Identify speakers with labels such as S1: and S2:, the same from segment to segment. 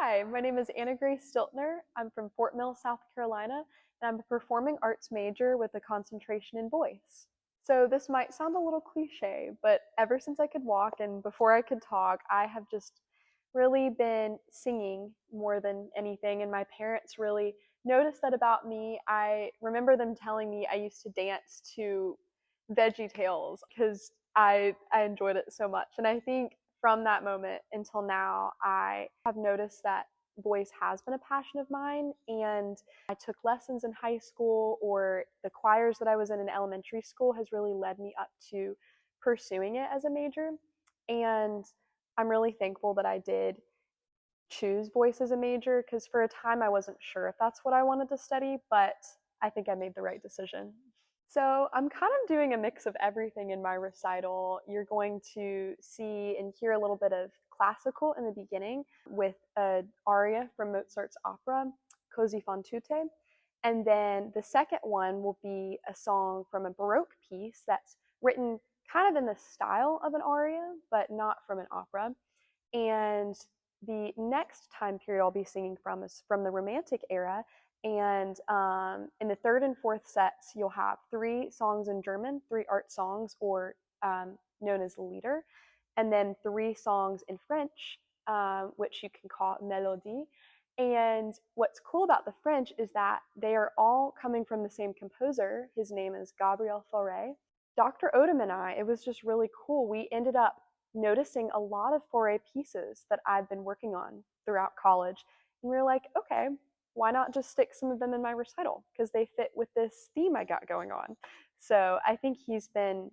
S1: Hi, my name is Grace Stiltner. I'm from Fort Mill, South Carolina, and I'm a performing arts major with a concentration in voice. So this might sound a little cliche, but ever since I could walk and before I could talk, I have just really been singing more than anything, and my parents really noticed that about me. I remember them telling me I used to dance to Veggie Tales because I enjoyed it so much. And I think from that moment until now, I have noticed that voice has been a passion of mine. And I took lessons in high school, or the choirs that I was in elementary school has really led me up to pursuing it as a major. And I'm really thankful that I did choose voice as a major because for a time I wasn't sure if that's what I wanted to study, but I think I made the right decision. So I'm kind of doing a mix of everything in my recital. You're going to see and hear a little bit of classical in the beginning with an aria from Mozart's opera, Così fan tutte. And then the second one will be a song from a Baroque piece that's written kind of in the style of an aria, but not from an opera. And the next time period I'll be singing from is from the Romantic era. And in the third and fourth sets, you'll have three songs in German, three art songs, or known as Lieder, and then three songs in French, which you can call Mélodie. And what's cool about the French is that they are all coming from the same composer. His name is Gabriel Fauré. Dr. Odom and I, it was just really cool. We ended up noticing a lot of Fauré pieces that I've been working on throughout college. And we were like, okay, why not just stick some of them in my recital? Because they fit with this theme I got going on. So I think he's been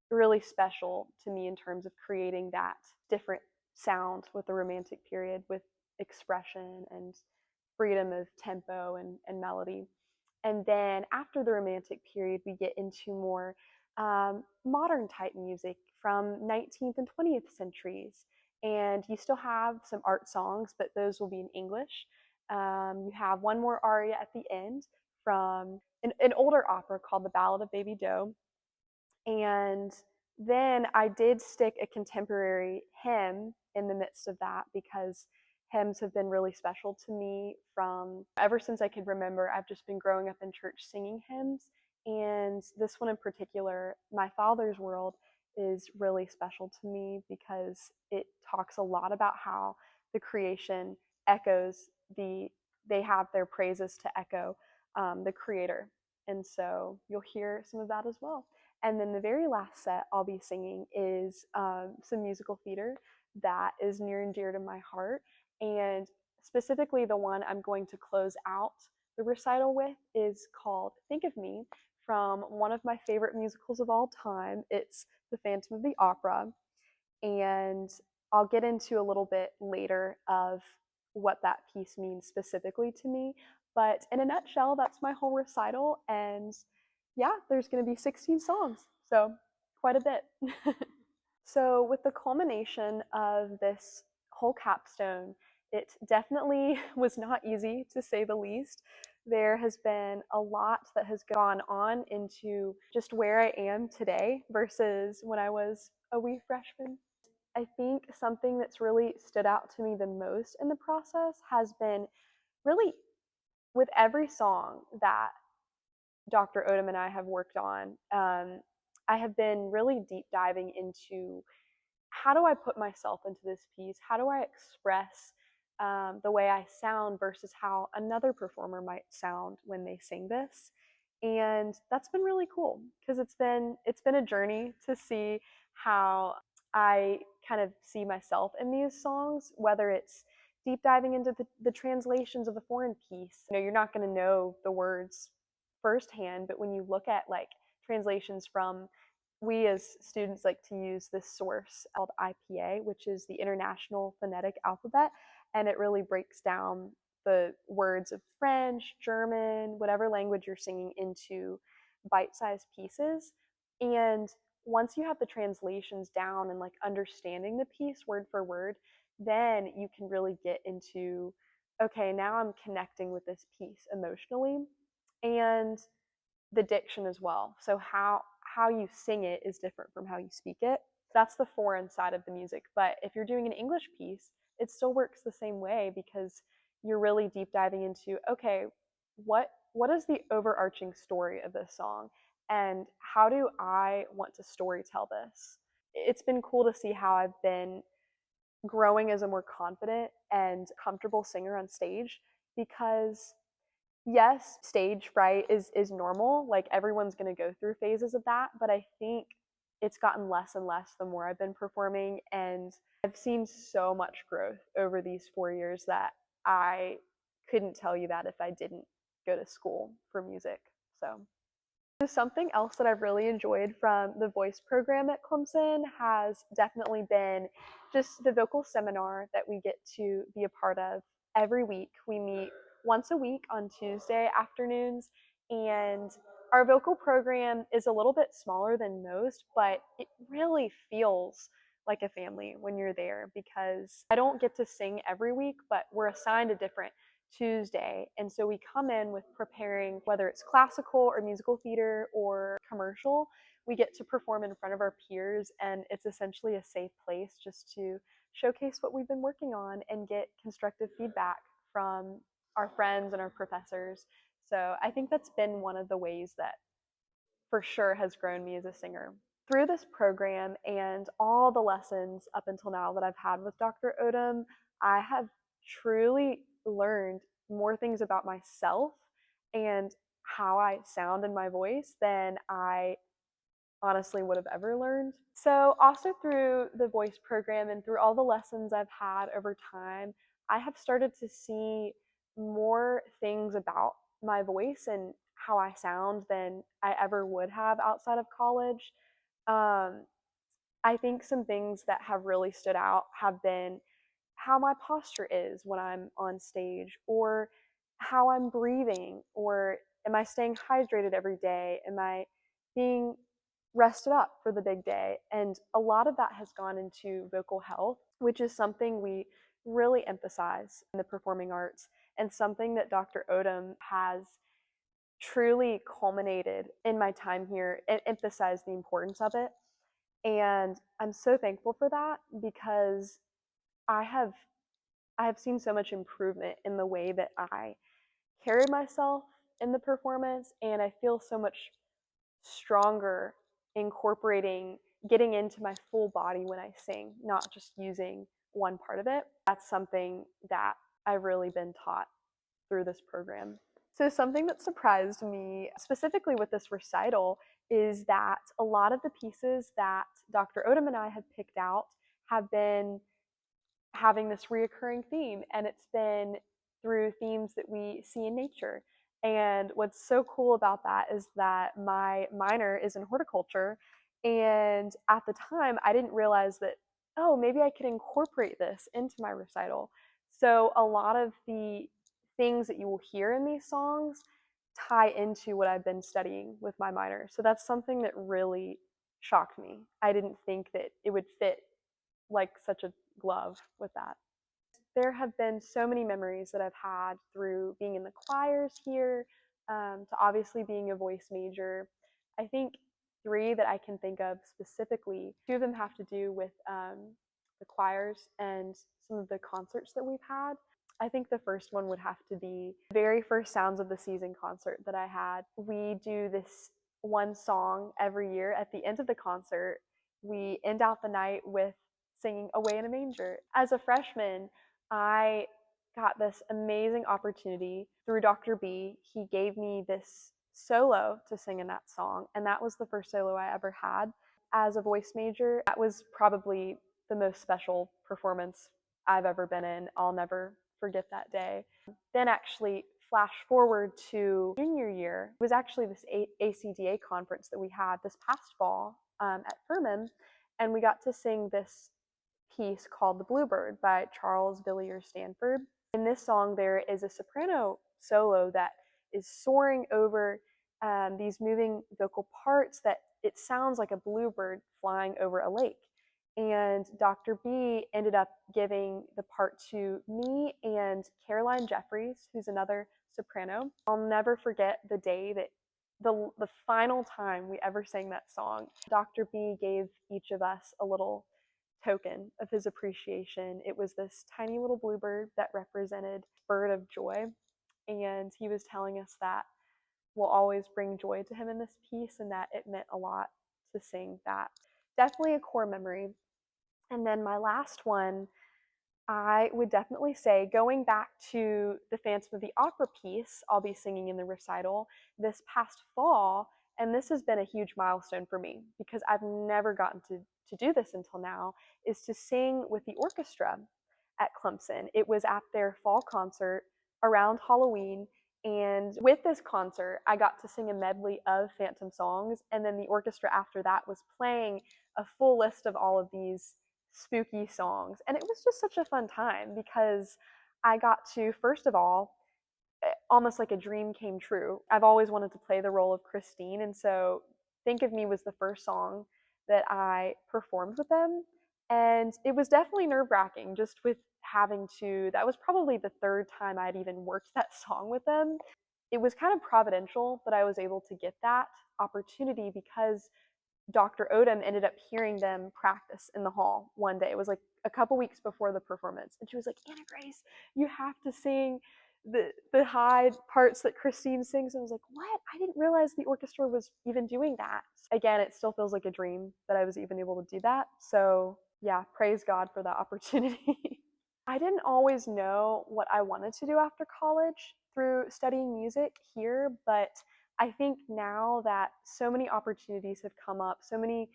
S1: really special to me in terms of creating that different sound with the Romantic period, with expression and freedom of tempo and melody. And then after the Romantic period, we get into more modern type music from 19th and 20th centuries. And you still have some art songs, but those will be in English. You have one more aria at the end from an older opera called The Ballad of Baby Doe. And then I did stick a contemporary hymn in the midst of that because hymns have been really special to me from ever since I could remember. I've just been growing up in church singing hymns. And this one in particular, My Father's World, is really special to me because it talks a lot about how the creation echoes they have their praises to echo the creator. And so you'll hear some of that as well. And then the very last set I'll be singing is some musical theater that is near and dear to my heart. And specifically, the one I'm going to close out the recital with is called Think of Me, from one of my favorite musicals of all time. It's The Phantom of the Opera. And I'll get into a little bit later of what that piece means specifically to me. But in a nutshell, that's my whole recital. And yeah, there's going to be 16 songs, so quite a bit. So with the culmination of this whole capstone, it definitely was not easy, to say the least. There has been a lot that has gone on into just where I am today versus when I was a wee freshman. I think something that's really stood out to me the most in the process has been really with every song that Dr. Odom and I have worked on, I have been really deep diving into how do I put myself into this piece? How do I express the way I sound versus how another performer might sound when they sing this? And that's been really cool because it's been a journey to see how I kind of see myself in these songs, whether it's deep diving into the translations of a foreign piece. You're not going to know the words firsthand, but when you look at like translations from, we as students like to use this source called IPA, which is the International Phonetic Alphabet, and it really breaks down the words of French, German, whatever language you're singing into bite-sized pieces. And once you have the translations down and like understanding the piece word for word, then you can really get into, okay, now I'm connecting with this piece emotionally. And the diction as well. So how you sing it is different from how you speak it. That's the foreign side of the music. But if you're doing an English piece, it still works the same way because you're really deep diving into, okay, what is the overarching story of this song and how do I want to story tell this? It's been cool to see how I've been growing as a more confident and comfortable singer on stage because yes, stage fright is normal. Like everyone's going to go through phases of that, but I think it's gotten less and less the more I've been performing, and I've seen so much growth over these 4 years that I couldn't tell you that if I didn't go to school for music. So something else that I've really enjoyed from the voice program at Clemson has definitely been just the vocal seminar that we get to be a part of every week. We meet once a week on Tuesday afternoons, and our vocal program is a little bit smaller than most, but it really feels like a family when you're there because I don't get to sing every week, but we're assigned a different Tuesday. And so we come in with preparing, whether it's classical or musical theater or commercial, we get to perform in front of our peers, and it's essentially a safe place just to showcase what we've been working on and get constructive feedback from our friends and our professors. So I think that's been one of the ways that for sure has grown me as a singer. Through this program and all the lessons up until now that I've had with Dr. Odom, I have truly learned more things about myself and how I sound in my voice than I honestly would have ever learned. So, also through the voice program and through all the lessons I've had over time, I have started to see more things about my voice and how I sound than I ever would have outside of college. Um, I think some things that have really stood out have been how my posture is when I'm on stage, or how I'm breathing, or am I staying hydrated every day? Am I being rested up for the big day? And a lot of that has gone into vocal health, which is something we really emphasize in the performing arts and something that Dr. Odom has truly culminated in my time here and emphasized the importance of it. And I'm so thankful for that because I have I have seen so much improvement in the way that I carry myself in the performance, and I feel so much stronger incorporating getting into my full body when I sing, not just using one part of it. That's something that I've really been taught through this program. So, something that surprised me specifically with this recital is that a lot of the pieces that Dr. Odom and I have picked out have been having this reoccurring theme, and it's been through themes that we see in nature. And what's so cool about that is that my minor is in horticulture, and at the time I didn't realize that, oh, maybe I could incorporate this into my recital. So a lot of the things that you will hear in these songs tie into what I've been studying with my minor. So that's something that really shocked me. I didn't think that it would fit like such a glove with that. There have been so many memories that I've had through being in the choirs here, to obviously being a voice major. I think three that I can think of specifically, two of them have to do with the choirs and some of the concerts that we've had. I think the first one would have to be the very first Sounds of the Season concert that I had. We do this one song every year. At the end of the concert, we end out the night with singing Away in a Manger. As a freshman, I got this amazing opportunity through Dr. B. He gave me this solo to sing in that song, and that was the first solo I ever had as a voice major. That was probably the most special performance I've ever been in. I'll never forget that day. Then actually flash forward to junior year. It was actually this ACDA conference that we had this past fall at Furman, and we got to sing this piece called The Bluebird by Charles Villiers Stanford. In this song, there is a soprano solo that is soaring over these moving vocal parts that it sounds like a bluebird flying over a lake. And Dr. B ended up giving the part to me and Caroline Jeffries, who's another soprano. I'll never forget the day that the final time we ever sang that song, Dr. B gave each of us a little token of his appreciation. It was this tiny little bluebird that represented bird of joy, and he was telling us that we'll always bring joy to him in this piece and that it meant a lot to sing that. Definitely a core memory. And then my last one, I would definitely say, going back to the Phantom of the Opera piece I'll be singing in the recital this past fall, and this has been a huge milestone for me because I've never gotten to do this until now, is to sing with the orchestra at Clemson. It was at their fall concert around Halloween, and with this concert, I got to sing a medley of Phantom songs, and then the orchestra after that was playing a full list of all of these spooky songs. And it was just such a fun time because I got to, first of all, almost like a dream came true. I've always wanted to play the role of Christine, and so Think of Me was the first song that I performed with them. And it was definitely nerve wracking just with having to, that was probably the third time I'd even worked that song with them. It was kind of providential that I was able to get that opportunity because Dr. Odom ended up hearing them practice in the hall one day. It was like a couple weeks before the performance. And she was like, Anna Grace, you have to sing the high parts that Christine sings. And I was like, what? I didn't realize the orchestra was even doing that. Again, it still feels like a dream that I was even able to do that. So yeah, praise God for that opportunity. I didn't always know what I wanted to do after college through studying music here, but I think now that so many opportunities have come up, so many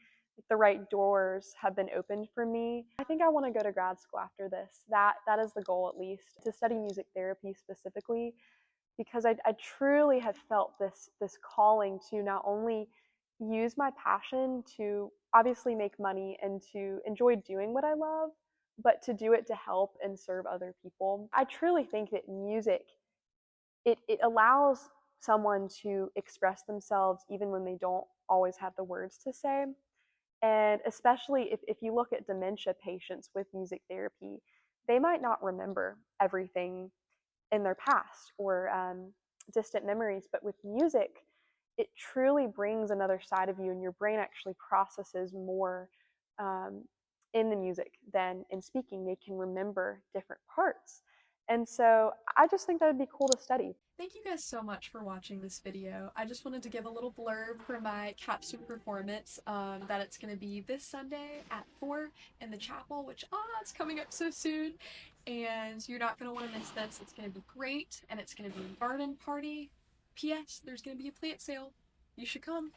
S1: the right doors have been opened for me, I think I want to go to grad school after this. That is the goal, at least, to study music therapy specifically, because I truly have felt this calling to not only use my passion to obviously make money and to enjoy doing what I love, but to do it to help and serve other people. I truly think that music, it allows someone to express themselves even when they don't always have the words to say. And especially if you look at dementia patients with music therapy, they might not remember everything in their past or distant memories, but with music, it truly brings another side of you, and your brain actually processes more um, in the music than in speaking. They can remember different parts. And so I just think that would be cool to study.
S2: Thank you guys so much for watching this video. I just wanted to give a little blurb for my capstone performance, that it's going to be this Sunday at 4 in the chapel, which, it's coming up so soon, and you're not going to want to miss this. It's going to be great, and it's going to be a garden party. P.S. There's going to be a plant sale. You should come.